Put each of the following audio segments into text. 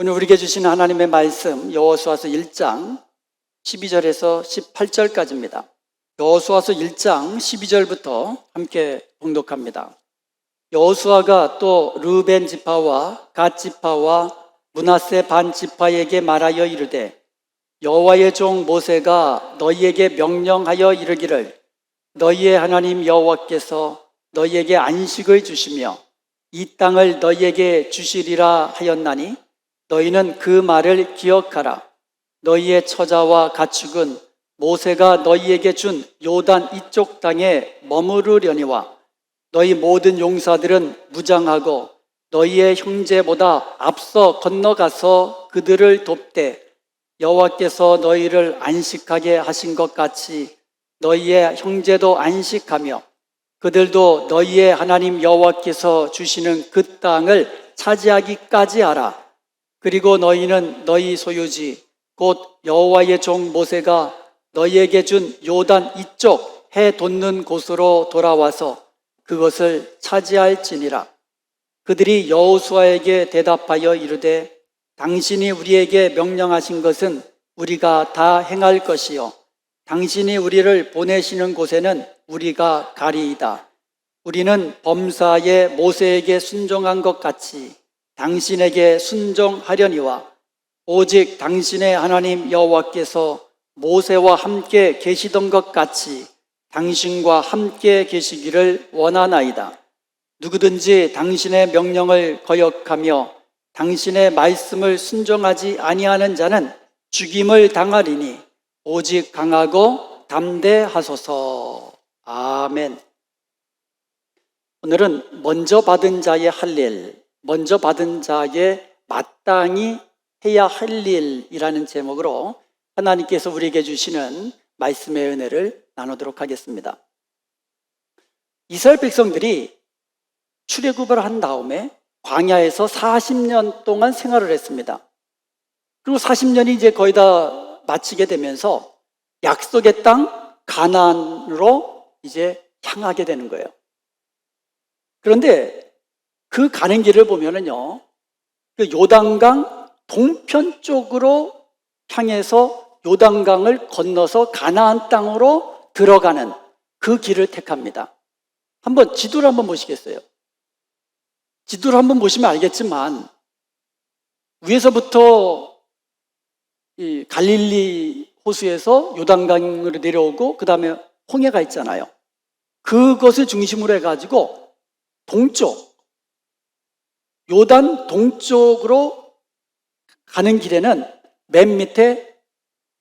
오늘 우리에게 주신 하나님의 말씀 여호수아서 1장 12절에서 18절까지입니다. 여호수아서 1장 12절부터 함께 봉독합니다. 여호수아가 또 르벤 지파와 갓 지파와 므낫세 반 지파에게 말하여 이르되 여호와의 종 모세가 너희에게 명령하여 이르기를 너희의 하나님 여호와께서 너희에게 안식을 주시며 이 땅을 너희에게 주시리라 하였나니 너희는 그 말을 기억하라. 너희의 처자와 가축은 모세가 너희에게 준 요단 이쪽 땅에 머무르려니와 너희 모든 용사들은 무장하고 너희의 형제보다 앞서 건너가서 그들을 돕되 여호와께서 너희를 안식하게 하신 것 같이 너희의 형제도 안식하며 그들도 너희의 하나님 여호와께서 주시는 그 땅을 차지하기까지 하라. 그리고 너희는 너희 소유지 곧 여호와의 종 모세가 너희에게 준 요단 이쪽 해 돋는 곳으로 돌아와서 그것을 차지할지니라. 그들이 여호수아에게 대답하여 이르되 당신이 우리에게 명령하신 것은 우리가 다 행할 것이요 당신이 우리를 보내시는 곳에는 우리가 가리이다. 우리는 범사에 모세에게 순종한 것 같이 당신에게 순종하려니와 오직 당신의 하나님 여호와께서 모세와 함께 계시던 것 같이 당신과 함께 계시기를 원하나이다. 누구든지 당신의 명령을 거역하며 당신의 말씀을 순종하지 아니하는 자는 죽임을 당하리니 오직 강하고 담대하소서. 아멘. 오늘은 먼저 받은 자의 할 일, 먼저 받은 자의 마땅히 해야 할 일이라는 제목으로 하나님께서 우리에게 주시는 말씀의 은혜를 나누도록 하겠습니다. 이스라엘 백성들이 출애굽을 한 다음에 광야에서 40년 동안 생활을 했습니다. 그리고 40년이 이제 거의 다 마치게 되면서 약속의 땅 가나안으로 이제 향하게 되는 거예요. 그런데 그 가는 길을 보면은요, 그 요단강 동편 쪽으로 향해서 요단강을 건너서 가나안 땅으로 들어가는 그 길을 택합니다. 한번 지도를 한번 보시겠어요? 지도를 한번 보시면 알겠지만 위에서부터 이 갈릴리 호수에서 요단강으로 내려오고 그 다음에 홍해가 있잖아요. 그것을 중심으로 해가지고 동쪽, 요단 동쪽으로 가는 길에는 맨 밑에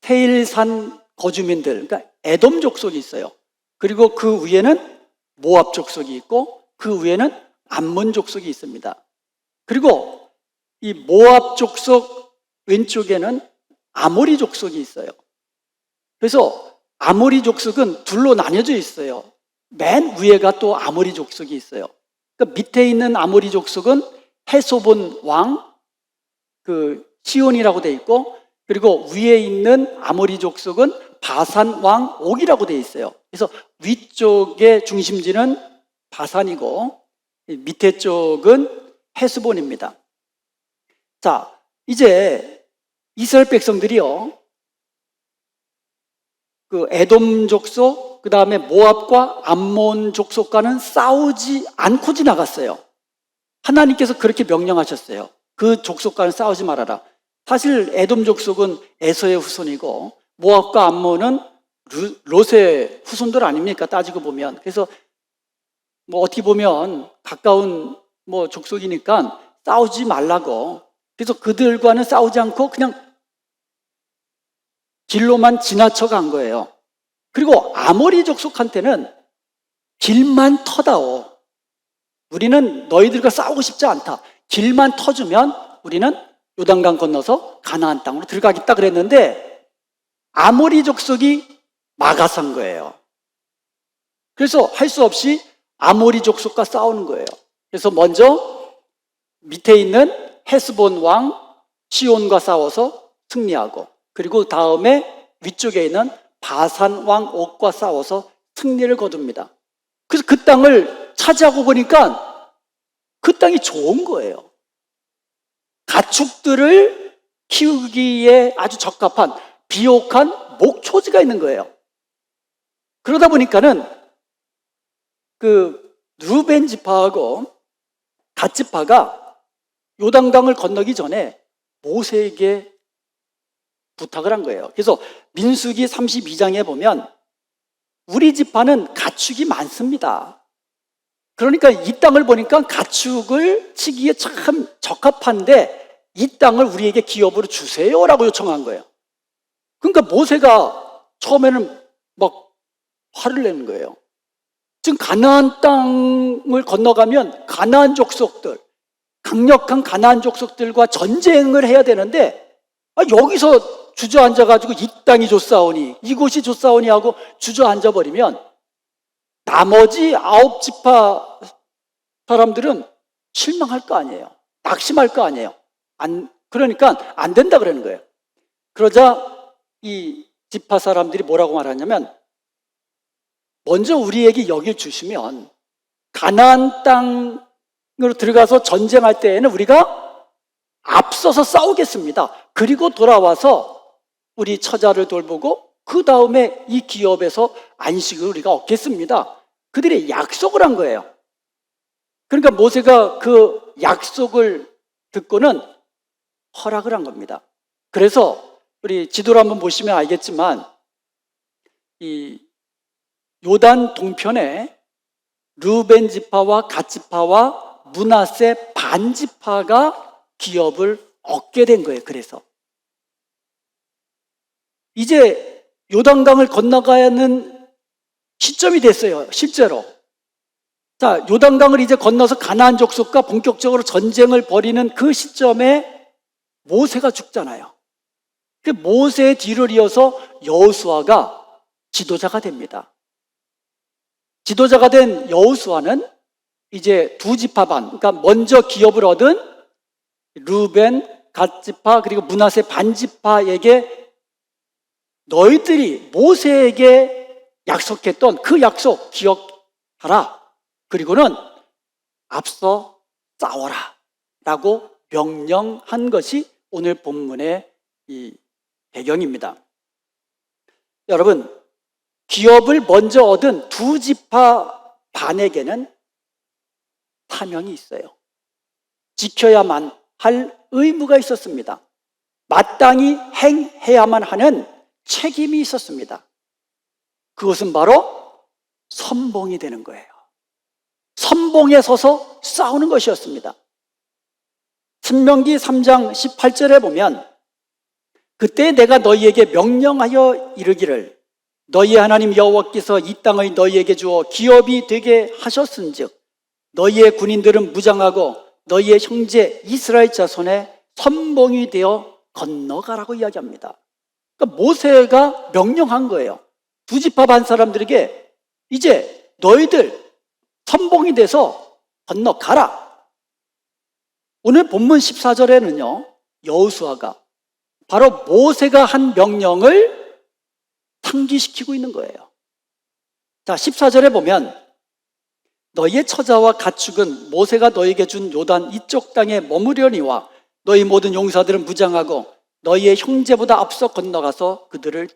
세일산 거주민들, 그러니까 에돔 족속이 있어요. 그리고 그 위에는 모압 족속이 있고 그 위에는 암몬 족속이 있습니다. 그리고 이 모압 족속 왼쪽에는 아모리 족속이 있어요. 그래서 아모리 족속은 둘로 나뉘어져 있어요. 맨 위에가 또 아모리 족속이 있어요. 그러니까 밑에 있는 아모리 족속은 헤소본 왕, 시온이라고 돼 있고, 그리고 위에 있는 아모리 족속은 바산 왕 옥이라고 돼 있어요. 그래서 위쪽의 중심지는 바산이고 밑에 쪽은 헤스본입니다. 자, 이제 이스라엘 백성들이요, 그 에돔 족속, 그 다음에 모압과 암몬 족속과는 싸우지 않고 지나갔어요. 하나님께서 그렇게 명령하셨어요. 그 족속과는 싸우지 말아라. 사실 에돔 족속은 에서의 후손이고 모압과 암몬은 롯의 후손들 아닙니까? 따지고 보면. 그래서 뭐 어떻게 보면 가까운 뭐 족속이니까 싸우지 말라고. 그래서 그들과는 싸우지 않고 그냥 길로만 지나쳐 간 거예요. 그리고 아모리 족속한테는 길만 터다오. 우리는 너희들과 싸우고 싶지 않다. 길만 터주면 우리는 요단강 건너서 가나안 땅으로 들어가겠다 그랬는데 아모리 족속이 막아선 거예요. 그래서 할 수 없이 아모리 족속과 싸우는 거예요. 그래서 먼저 밑에 있는 헤스본 왕 시온과 싸워서 승리하고, 그리고 다음에 위쪽에 있는 바산 왕 옥과 싸워서 승리를 거둡니다. 그래서 그 땅을 차지하고 보니까 그 땅이 좋은 거예요. 가축들을 키우기에 아주 적합한 비옥한 목초지가 있는 거예요. 그러다 보니까는 그 루벤 지파하고 갓 지파가 요단강을 건너기 전에 모세에게 부탁을 한 거예요. 그래서 민수기 32장에 보면 우리 지파는 가축이 많습니다. 그러니까 이 땅을 보니까 가축을 치기에 참 적합한데 이 땅을 우리에게 기업으로 주세요라고 요청한 거예요. 그러니까 모세가 처음에는 막 화를 내는 거예요. 지금 가나안 땅을 건너가면 가나안 족속들, 강력한 가나안 족속들과 전쟁을 해야 되는데 여기서 주저앉아가지고 이 땅이 좋사오니 이곳이 좋사오니 하고 주저앉아버리면 나머지 9지파 사람들은 실망할 거 아니에요. 낙심할 거 아니에요. 그러니까 안 된다 그러는 거예요. 그러자 이 지파 사람들이 뭐라고 말하냐면 먼저 우리에게 여길 주시면 가나안 땅으로 들어가서 전쟁할 때에는 우리가 앞서서 싸우겠습니다. 그리고 돌아와서 우리 처자를 돌보고 그 다음에 이 기업에서 안식을 우리가 얻겠습니다. 그들이 약속을 한 거예요. 그러니까 모세가 그 약속을 듣고는 허락을 한 겁니다. 그래서 우리 지도를 한번 보시면 알겠지만 이 요단 동편에 루벤 지파와 갓 지파와 므낫세 반 지파가 기업을 얻게 된 거예요. 그래서 이제 요단강을 건너가야 하는 시점이 됐어요. 실제로. 자, 요단강을 이제 건너서 가나안 족속과 본격적으로 전쟁을 벌이는 그 시점에 모세가 죽잖아요. 그 모세의 뒤를 이어서 여호수아가 지도자가 됩니다. 지도자가 된 여호수아는 이제 두 지파 반, 그러니까 먼저 기업을 얻은 루벤, 갓 지파 그리고 므낫세 반 지파에게 너희들이 모세에게 약속했던 그 약속 기억하라. 그리고는 앞서 싸워라 라고 명령한 것이 오늘 본문의 이 배경입니다. 여러분, 기업을 먼저 얻은 두 지파 반에게는 사명이 있어요. 지켜야만 할 의무가 있었습니다. 마땅히 행해야만 하는 책임이 있었습니다. 그것은 바로 선봉이 되는 거예요. 선봉에 서서 싸우는 것이었습니다. 신명기 3장 18절에 보면 그때 내가 너희에게 명령하여 이르기를 너희 하나님 여호와께서 이 땅을 너희에게 주어 기업이 되게 하셨은즉 너희의 군인들은 무장하고 너희의 형제 이스라엘 자손의 선봉이 되어 건너가라고 이야기합니다. 그러니까 모세가 명령한 거예요. 두 지파 반 사람들에게 이제 너희들 선봉이 돼서 건너가라. 오늘 본문 14절에는요 여호수아가 바로 모세가 한 명령을 상기시키고 있는 거예요. 자, 14절에 보면 너희의 처자와 가축은 모세가 너희에게 준 요단 이쪽 땅에 머무려니와 너희 모든 용사들은 무장하고 너희의 형제보다 앞서 건너가서 그들을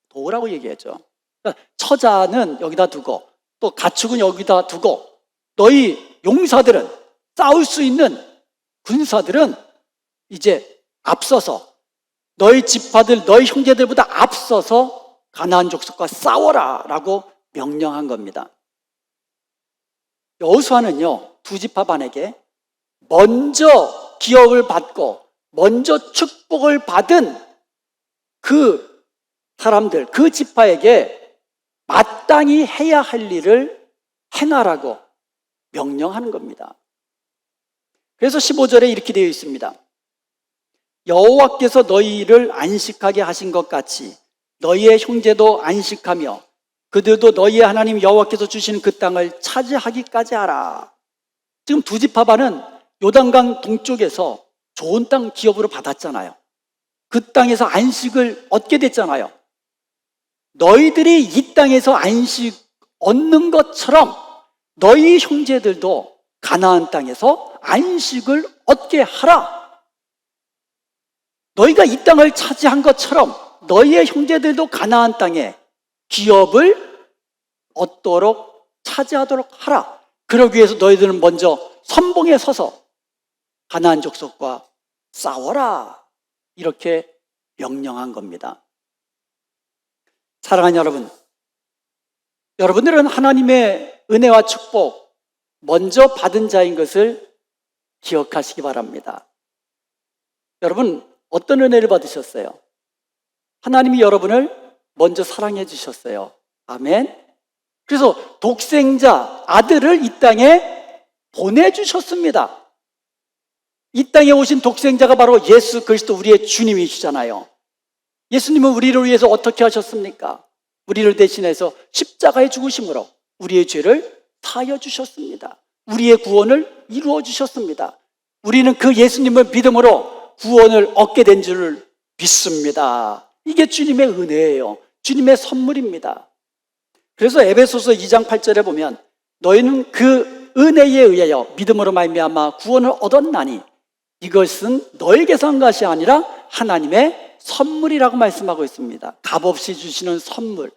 도우라고 얘기하죠. 그러니까 처자는 여기다 두고 또 가축은 여기다 두고 너희 용사들은 싸울 수 있는 군사들은 이제 앞서서 너희 지파들, 너희 형제들보다 앞서서 가나안 족속과 싸워라 라고 명령한 겁니다. 여호수아는요 두 지파 반에게 먼저 기업을 받고 먼저 축복을 받은 그 사람들, 그 지파에게 마땅히 해야 할 일을 행하라고 명령하는 겁니다. 그래서 15절에 이렇게 되어 있습니다. 여호와께서 너희를 안식하게 하신 것 같이 너희의 형제도 안식하며 그들도 너희의 하나님 여호와께서 주시는 그 땅을 차지하기까지 하라. 지금 두 지파 반은 요단강 동쪽에서 좋은 땅 기업으로 받았잖아요. 그 땅에서 안식을 얻게 됐잖아요. 너희들이 이 땅에서 안식 얻는 것처럼 너희 형제들도 가나안 땅에서 안식을 얻게 하라. 너희가 이 땅을 차지한 것처럼 너희의 형제들도 가나안 땅에 기업을 얻도록 차지하도록 하라. 그러기 위해서 너희들은 먼저 선봉에 서서 가나안 족속과 싸워라. 이렇게 명령한 겁니다. 사랑하는 여러분, 여러분들은 하나님의 은혜와 축복 먼저 받은 자인 것을 기억하시기 바랍니다. 여러분, 어떤 은혜를 받으셨어요? 하나님이 여러분을 먼저 사랑해 주셨어요. 아멘. 그래서 독생자 아들을 이 땅에 보내주셨습니다. 이 땅에 오신 독생자가 바로 예수 그리스도 우리의 주님이시잖아요. 예수님은 우리를 위해서 어떻게 하셨습니까? 우리를 대신해서 십자가에 죽으심으로 우리의 죄를 사하여 주셨습니다. 우리의 구원을 이루어 주셨습니다. 우리는 그 예수님을 믿음으로 구원을 얻게 된 줄을 믿습니다. 이게 주님의 은혜예요. 주님의 선물입니다. 그래서 에베소서 2장 8절에 보면 너희는 그 은혜에 의하여 믿음으로 말미암아 구원을 얻었나니 이것은 너에게서 한 것이 아니라 하나님의 선물이라고 말씀하고 있습니다. 값없이 주시는 선물,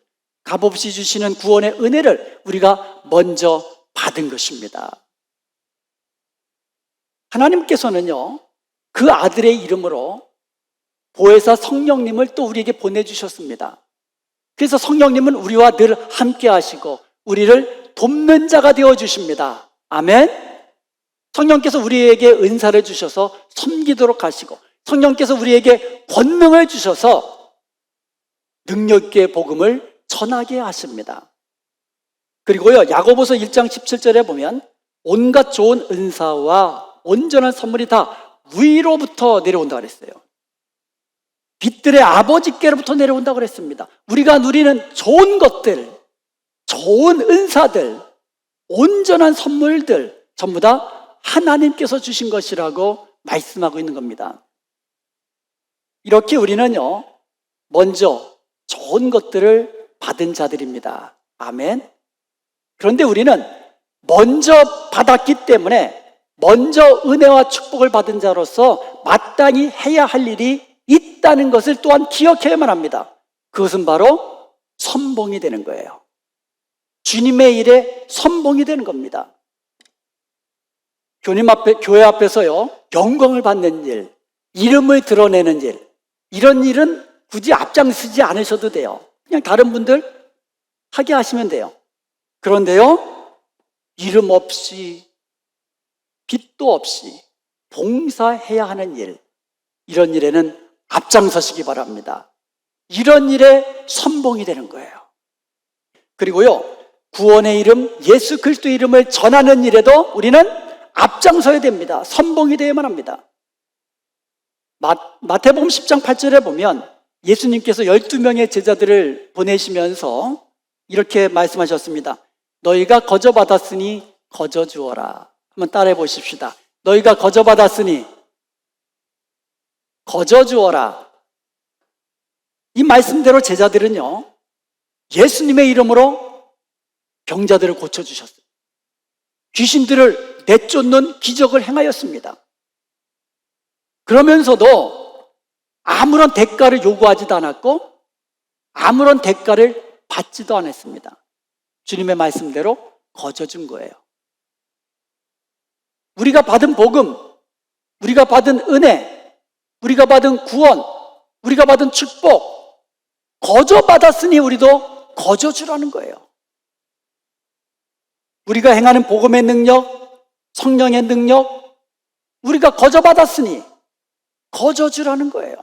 값없이 주시는 구원의 은혜를 우리가 먼저 받은 것입니다. 하나님께서는요, 그 아들의 이름으로 보혜사 성령님을 또 우리에게 보내주셨습니다. 그래서 성령님은 우리와 늘 함께 하시고 우리를 돕는 자가 되어주십니다. 아멘. 성령께서 우리에게 은사를 주셔서 섬기도록 하시고 성령께서 우리에게 권능을 주셔서 능력 있게 복음을 전하게 하십니다. 그리고요, 야고보서 1장 17절에 보면 온갖 좋은 은사와 온전한 선물이 다 위로부터 내려온다고 그랬어요. 빛들의 아버지께로부터 내려온다고 그랬습니다. 우리가 누리는 좋은 것들, 좋은 은사들, 온전한 선물들 전부 다 하나님께서 주신 것이라고 말씀하고 있는 겁니다. 이렇게 우리는요, 먼저 좋은 것들을 받은 자들입니다. 아멘. 그런데 우리는 먼저 받았기 때문에 먼저 은혜와 축복을 받은 자로서 마땅히 해야 할 일이 있다는 것을 또한 기억해야만 합니다. 그것은 바로 선봉이 되는 거예요. 주님의 일에 선봉이 되는 겁니다. 교회 앞에서요, 영광을 받는 일, 이름을 드러내는 일, 이런 일은 굳이 앞장서지 않으셔도 돼요. 그냥 다른 분들 하게 하시면 돼요. 그런데요, 이름 없이, 빛도 없이 봉사해야 하는 일, 이런 일에는 앞장서시기 바랍니다. 이런 일에 선봉이 되는 거예요. 그리고요, 구원의 이름, 예수 그리스도의 이름을 전하는 일에도 우리는 앞장서야 됩니다. 선봉이 되어야만 합니다. 마태복음 10장 8절에 보면 예수님께서 12명의 제자들을 보내시면서 이렇게 말씀하셨습니다. 너희가 거저받았으니 거저주어라. 한번 따라해 보십시다. 너희가 거저받았으니 거저주어라. 이 말씀대로 제자들은요, 예수님의 이름으로 병자들을 고쳐주셨어요. 귀신들을 내쫓는 기적을 행하였습니다. 그러면서도 아무런 대가를 요구하지도 않았고 아무런 대가를 받지도 않았습니다. 주님의 말씀대로 거저준 거예요. 우리가 받은 복음, 우리가 받은 은혜, 우리가 받은 구원, 우리가 받은 축복, 거저 받았으니 우리도 거저 주라는 거예요. 우리가 행하는 복음의 능력, 성령의 능력, 우리가 거저 받았으니 거저 주라는 거예요.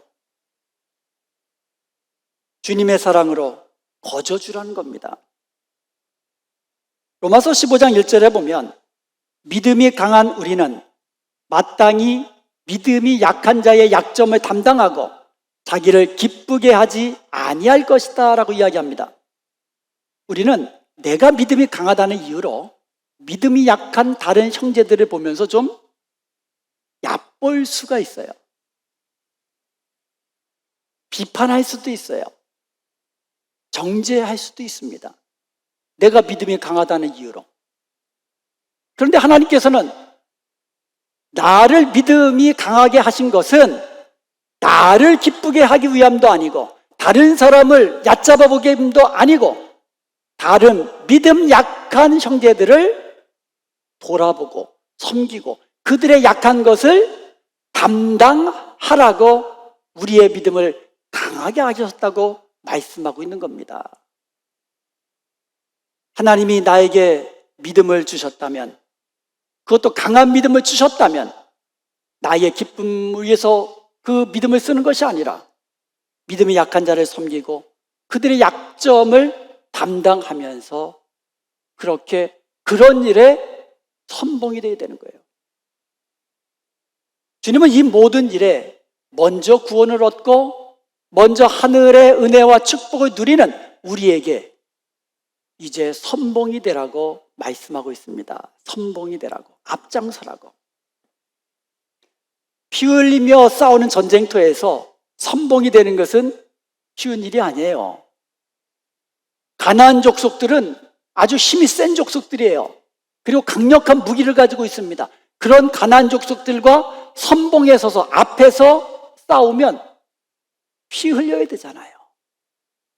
주님의 사랑으로 거저 주라는 겁니다. 로마서 15장 1절에 보면 믿음이 강한 우리는 마땅히 믿음이 약한 자의 약점을 담당하고 자기를 기쁘게 하지 아니할 것이다 라고 이야기합니다. 우리는 내가 믿음이 강하다는 이유로 믿음이 약한 다른 형제들을 보면서 좀 얕볼 수가 있어요. 비판할 수도 있어요. 정죄할 수도 있습니다. 내가 믿음이 강하다는 이유로. 그런데 하나님께서는 나를 믿음이 강하게 하신 것은 나를 기쁘게 하기 위함도 아니고 다른 사람을 얕잡아 보기 위함도 아니고 다른 믿음 약한 형제들을 돌아보고 섬기고 그들의 약한 것을 담당하라고 우리의 믿음을 강하게 하셨다고 말씀하고 있는 겁니다. 하나님이 나에게 믿음을 주셨다면, 그것도 강한 믿음을 주셨다면 나의 기쁨을 위해서 그 믿음을 쓰는 것이 아니라 믿음이 약한 자를 섬기고 그들의 약점을 담당하면서 그렇게 그런 일에 선봉이 되어야 되는 거예요. 주님은 이 모든 일에 먼저 구원을 얻고 먼저 하늘의 은혜와 축복을 누리는 우리에게 이제 선봉이 되라고 말씀하고 있습니다. 선봉이 되라고, 앞장서라고. 피 흘리며 싸우는 전쟁터에서 선봉이 되는 것은 쉬운 일이 아니에요. 가나안 족속들은 아주 힘이 센 족속들이에요. 그리고 강력한 무기를 가지고 있습니다. 그런 가나안 족속들과 선봉에 서서 앞에서 싸우면 피 흘려야 되잖아요.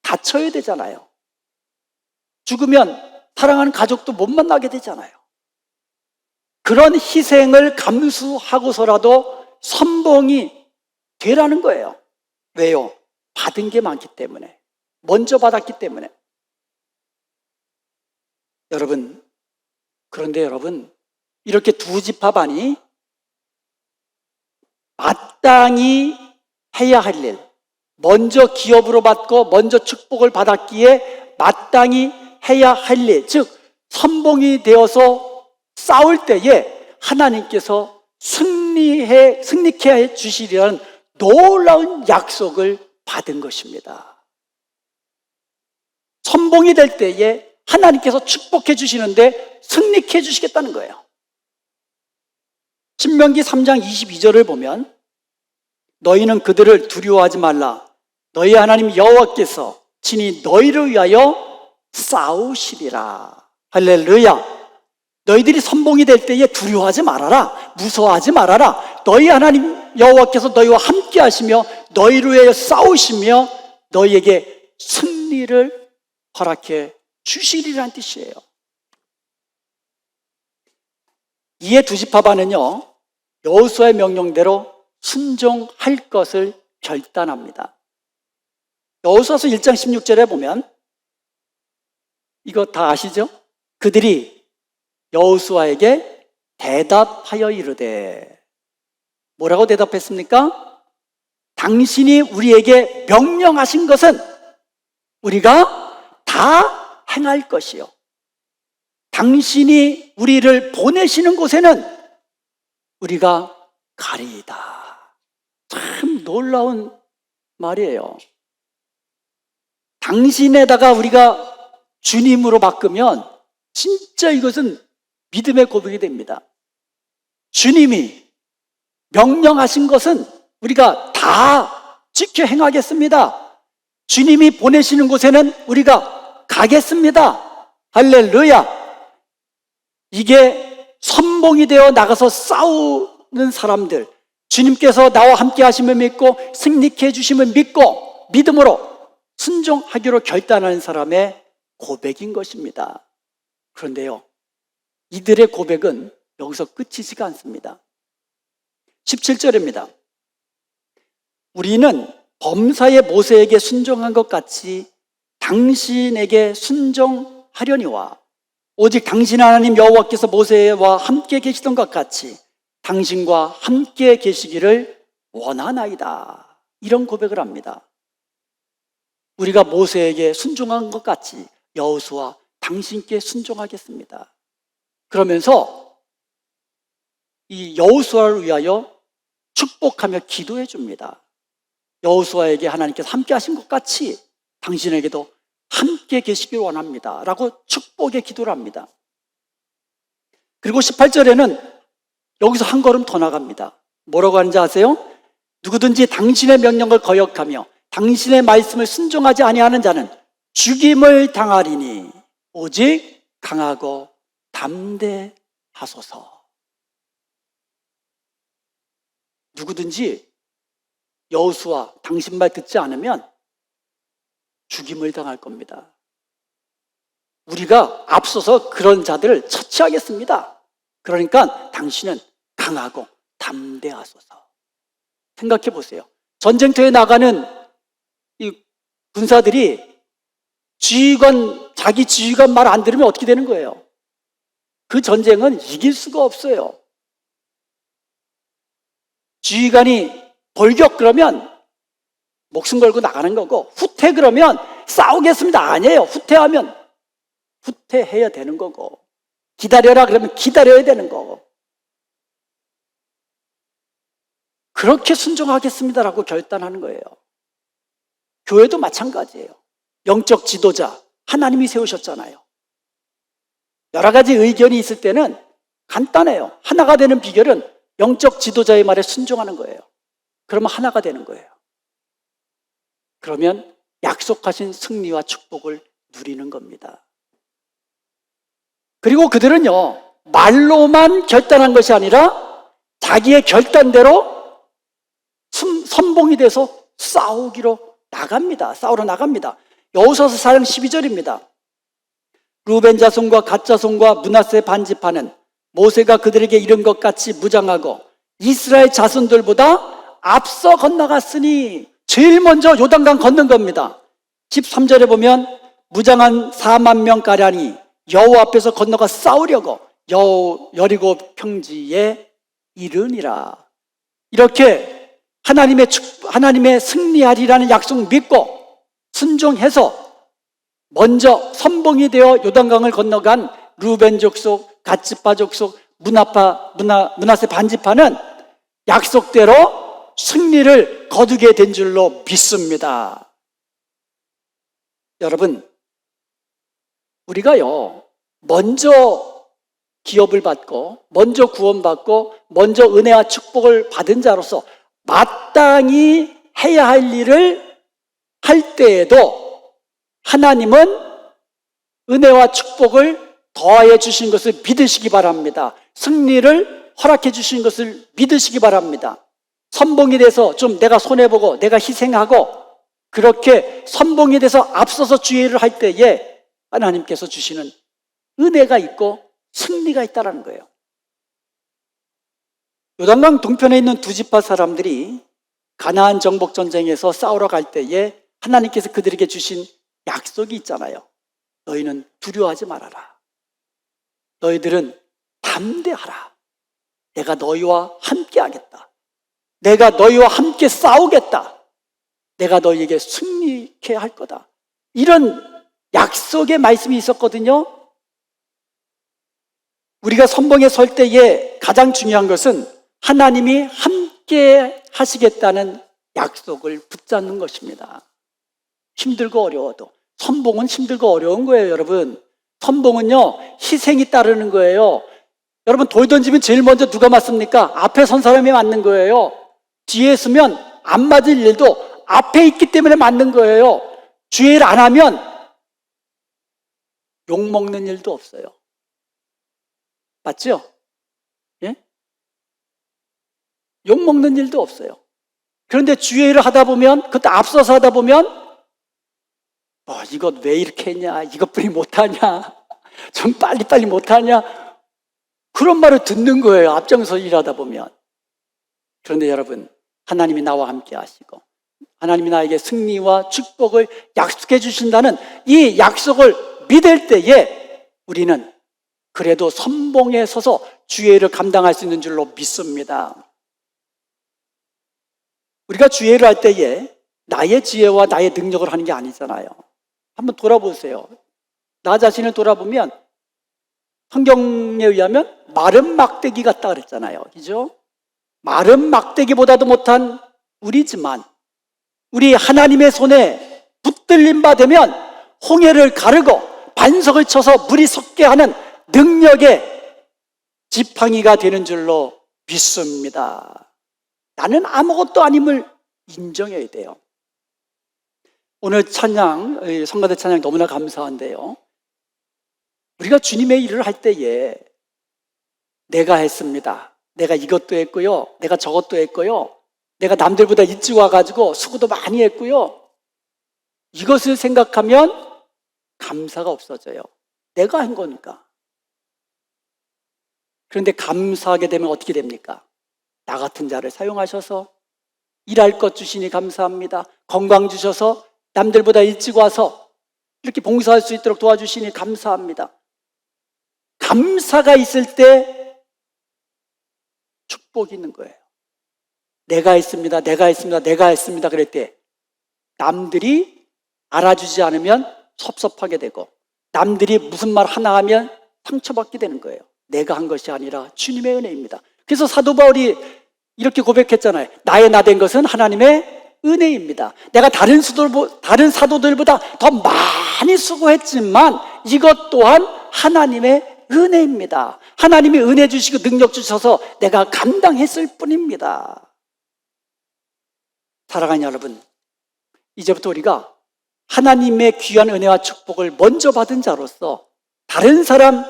다쳐야 되잖아요. 죽으면 사랑하는 가족도 못 만나게 되잖아요. 그런 희생을 감수하고서라도 선봉이 되라는 거예요. 왜요? 받은 게 많기 때문에. 먼저 받았기 때문에. 여러분, 그런데 여러분, 이렇게 두 지파반이 마땅히 해야 할 일, 먼저 기업으로 받고 먼저 축복을 받았기에 마땅히 해야 할 일, 즉 선봉이 되어서 싸울 때에 하나님께서 승리케 해 주시리라는 놀라운 약속을 받은 것입니다. 선봉이 될 때에 하나님께서 축복해 주시는데 승리케 해 주시겠다는 거예요. 신명기 3장 22절을 보면 너희는 그들을 두려워하지 말라. 너희 하나님 여호와께서 친히 너희를 위하여 싸우시리라. 할렐루야. 너희들이 선봉이 될 때에 두려워하지 말아라. 무서워하지 말아라. 너희 하나님 여호와께서 너희와 함께 하시며 너희를 위하여 싸우시며 너희에게 승리를 허락해 주시리라는 뜻이에요. 이에 두 지파반은요, 여호수아의 명령대로 순종할 것을 결단합니다. 여호수아서 1장 16절에 보면 이거 다 아시죠? 그들이 여호수아에게 대답하여 이르되, 뭐라고 대답했습니까? 당신이 우리에게 명령하신 것은 우리가 다 행할 것이요, 당신이 우리를 보내시는 곳에는 우리가 가리이다. 참 놀라운 말이에요. 당신에다가 우리가 주님으로 바꾸면 진짜 이것은 믿음의 고백이 됩니다. 주님이 명령하신 것은 우리가 다 지켜 행하겠습니다. 주님이 보내시는 곳에는 우리가 가겠습니다. 할렐루야. 이게 선봉이 되어 나가서 싸우는 사람들, 주님께서 나와 함께 하심을 믿고 승리케 해주심을 믿고 믿음으로 순종하기로 결단하는 사람의 고백인 것입니다. 그런데요, 이들의 고백은 여기서 끝이지가 않습니다. 17절입니다. 우리는 범사의 모세에게 순종한 것 같이 당신에게 순종하려니와 오직 당신 하나님 여호와께서 모세와 함께 계시던 것 같이 당신과 함께 계시기를 원하나이다. 이런 고백을 합니다. 우리가 모세에게 순종한 것 같이 여호수아 당신께 순종하겠습니다. 그러면서 이 여호수아를 위하여 축복하며 기도해 줍니다. 여호수아에게 하나님께서 함께 하신 것 같이 당신에게도 함께 계시길 원합니다 라고 축복의 기도를 합니다. 그리고 18절에는 여기서 한 걸음 더 나갑니다. 뭐라고 하는지 아세요? 누구든지 당신의 명령을 거역하며 당신의 말씀을 순종하지 아니하는 자는 죽임을 당하리니 오직 강하고 담대하소서. 누구든지 여호수아, 당신 말 듣지 않으면 죽임을 당할 겁니다. 우리가 앞서서 그런 자들을 처치하겠습니다. 그러니까 당신은 강하고 담대하소서. 생각해 보세요. 전쟁터에 나가는 이 군사들이 자기 지휘관 말 안 들으면 어떻게 되는 거예요? 그 전쟁은 이길 수가 없어요. 지휘관이 돌격 그러면 목숨 걸고 나가는 거고, 후퇴 그러면 싸우겠습니다 아니에요. 후퇴해야 되는 거고, 기다려라 그러면 기다려야 되는 거고, 그렇게 순종하겠습니다라고 결단하는 거예요. 교회도 마찬가지예요. 영적 지도자 하나님이 세우셨잖아요. 여러 가지 의견이 있을 때는 간단해요. 하나가 되는 비결은 영적 지도자의 말에 순종하는 거예요. 그러면 하나가 되는 거예요. 그러면 약속하신 승리와 축복을 누리는 겁니다. 그리고 그들은요, 말로만 결단한 것이 아니라 자기의 결단대로 선봉이 돼서 싸우러 나갑니다. 여호수아서 4장 12절입니다. 루벤 자손과 갓 자손과 므낫세 반지파는 모세가 그들에게 이른 것 같이 무장하고 이스라엘 자손들보다 앞서 건너갔으니, 제일 먼저 요단강 건넌 겁니다. 13절에 보면 무장한 4만 명가량이 여호와 앞에서 건너가 싸우려고 여리고 평지에 이르니라. 이렇게 하나님의 승리하리라는 약속 믿고 순종해서 먼저 선봉이 되어 요단강을 건너간 루벤 족속, 갓지파 족속, 므낫세 반지파는 약속대로 승리를 거두게 된 줄로 믿습니다. 여러분, 우리가요, 먼저 기업을 받고, 먼저 구원받고, 먼저 은혜와 축복을 받은 자로서 마땅히 해야 할 일을 할 때에도 하나님은 은혜와 축복을 더하여 주신 것을 믿으시기 바랍니다. 승리를 허락해 주신 것을 믿으시기 바랍니다. 선봉이 돼서 좀 내가 손해보고 내가 희생하고 그렇게 선봉이 돼서 앞서서 주의 일을 할 때에 하나님께서 주시는 은혜가 있고 승리가 있다는 거예요. 요단강 동편에 있는 두 지파 사람들이 가나안 정복 전쟁에서 싸우러 갈 때에 하나님께서 그들에게 주신 약속이 있잖아요. 너희는 두려워하지 말아라. 너희들은 담대하라. 내가 너희와 함께 하겠다. 내가 너희와 함께 싸우겠다. 내가 너희에게 승리케 할 거다. 이런 약속의 말씀이 있었거든요. 우리가 선봉에 설 때에 가장 중요한 것은 하나님이 함께 하시겠다는 약속을 붙잡는 것입니다. 힘들고 어려워도. 선봉은 힘들고 어려운 거예요, 여러분. 선봉은요, 희생이 따르는 거예요. 여러분, 돌 던지면 제일 먼저 누가 맞습니까? 앞에 선 사람이 맞는 거예요. 뒤에 있으면 안 맞을 일도 앞에 있기 때문에 맞는 거예요. 주의 일 안 하면 욕먹는 일도 없어요. 맞죠? 예? 욕먹는 일도 없어요. 그런데 주의 일을 하다 보면, 그것도 앞서서 하다 보면 이것 왜 이렇게 했냐, 이것뿐이 못하냐, 좀 빨리빨리 못하냐, 그런 말을 듣는 거예요. 앞장서 일하다 보면. 그런데 여러분, 하나님이 나와 함께 하시고 하나님이 나에게 승리와 축복을 약속해 주신다는 이 약속을 믿을 때에 우리는 그래도 선봉에 서서 주의 일을 감당할 수 있는 줄로 믿습니다. 우리가 주의 일을 할 때에 나의 지혜와 나의 능력을 하는 게 아니잖아요. 한번 돌아보세요. 나 자신을 돌아보면 성경에 의하면 마른 막대기 같다 그랬잖아요. 그죠? 마른 막대기보다도 못한 우리지만 우리 하나님의 손에 붙들림 바 되면 홍해를 가르고 반석을 쳐서 물이 섞게 하는 능력의 지팡이가 되는 줄로 믿습니다. 나는 아무것도 아님을 인정해야 돼요. 오늘 찬양, 성가대 찬양 너무나 감사한데요. 우리가 주님의 일을 할 때에 내가 했습니다. 내가 이것도 했고요. 내가 저것도 했고요. 내가 남들보다 일찍 와가지고 수고도 많이 했고요. 이것을 생각하면 감사가 없어져요. 내가 한 거니까. 그런데 감사하게 되면 어떻게 됩니까? 나 같은 자를 사용하셔서 일할 것 주시니 감사합니다. 건강 주셔서 남들보다 일찍 와서 이렇게 봉사할 수 있도록 도와주시니 감사합니다. 감사가 있을 때 축복이 있는 거예요. 내가 했습니다. 그럴 때 남들이 알아주지 않으면 섭섭하게 되고 남들이 무슨 말 하나 하면 상처받게 되는 거예요. 내가 한 것이 아니라 주님의 은혜입니다. 그래서 사도 바울이 이렇게 고백했잖아요. 나의 나 된 것은 하나님의 은혜입니다. 내가 다른 사도들보다 더 많이 수고했지만 이것 또한 하나님의 은혜입니다. 하나님이 은혜 주시고 능력 주셔서 내가 감당했을 뿐입니다. 사랑하는 여러분, 이제부터 우리가 하나님의 귀한 은혜와 축복을 먼저 받은 자로서 다른 사람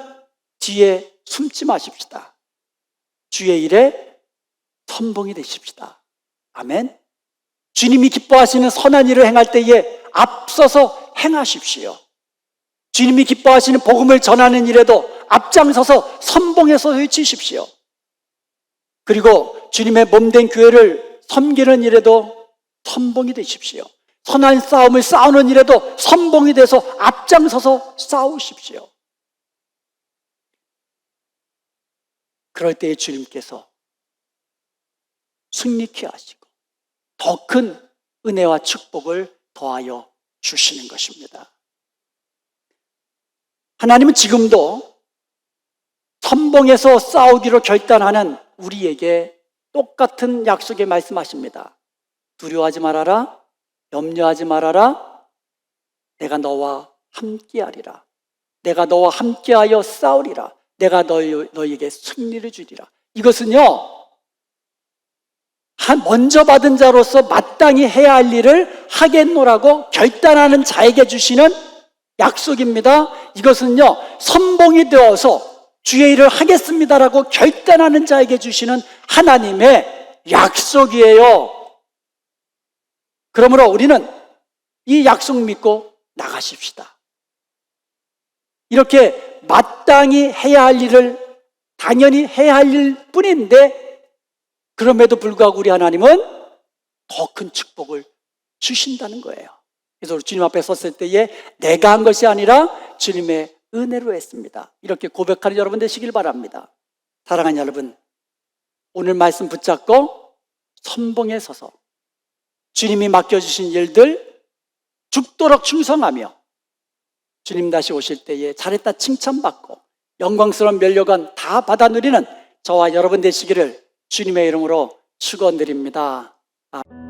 뒤에 숨지 마십시다. 주의 일에 선봉이 되십시다. 아멘. 주님이 기뻐하시는 선한 일을 행할 때에 앞서서 행하십시오. 주님이 기뻐하시는 복음을 전하는 일에도 앞장서서 선봉해서 외치십시오. 그리고 주님의 몸된 교회를 섬기는 일에도 선봉이 되십시오. 선한 싸움을 싸우는 일에도 선봉이 돼서 앞장서서 싸우십시오. 그럴 때에 주님께서 승리케 하시고 더 큰 은혜와 축복을 더하여 주시는 것입니다. 하나님은 지금도 선봉에서 싸우기로 결단하는 우리에게 똑같은 약속에 말씀하십니다. 두려워하지 말아라. 염려하지 말아라. 내가 너와 함께하리라. 내가 너와 함께하여 싸우리라. 내가 너희에게 승리를 주리라. 이것은요, 먼저 받은 자로서 마땅히 해야 할 일을 하겠노라고 결단하는 자에게 주시는 약속입니다. 이것은요, 선봉이 되어서 주의 일을 하겠습니다라고 결단하는 자에게 주시는 하나님의 약속이에요. 그러므로 우리는 이 약속 믿고 나가십시다. 이렇게 마땅히 해야 할 일을 당연히 해야 할 일 뿐인데 그럼에도 불구하고 우리 하나님은 더 큰 축복을 주신다는 거예요. 그래서 우리 주님 앞에 섰을 때에 내가 한 것이 아니라 주님의 은혜로 했습니다. 이렇게 고백하는 여러분 되시길 바랍니다. 사랑하는 여러분, 오늘 말씀 붙잡고 선봉에 서서 주님이 맡겨주신 일들 죽도록 충성하며 주님 다시 오실 때에 잘했다 칭찬받고 영광스러운 면류관 다 받아 누리는 저와 여러분 되시기를 주님의 이름으로 축원드립니다. 아멘.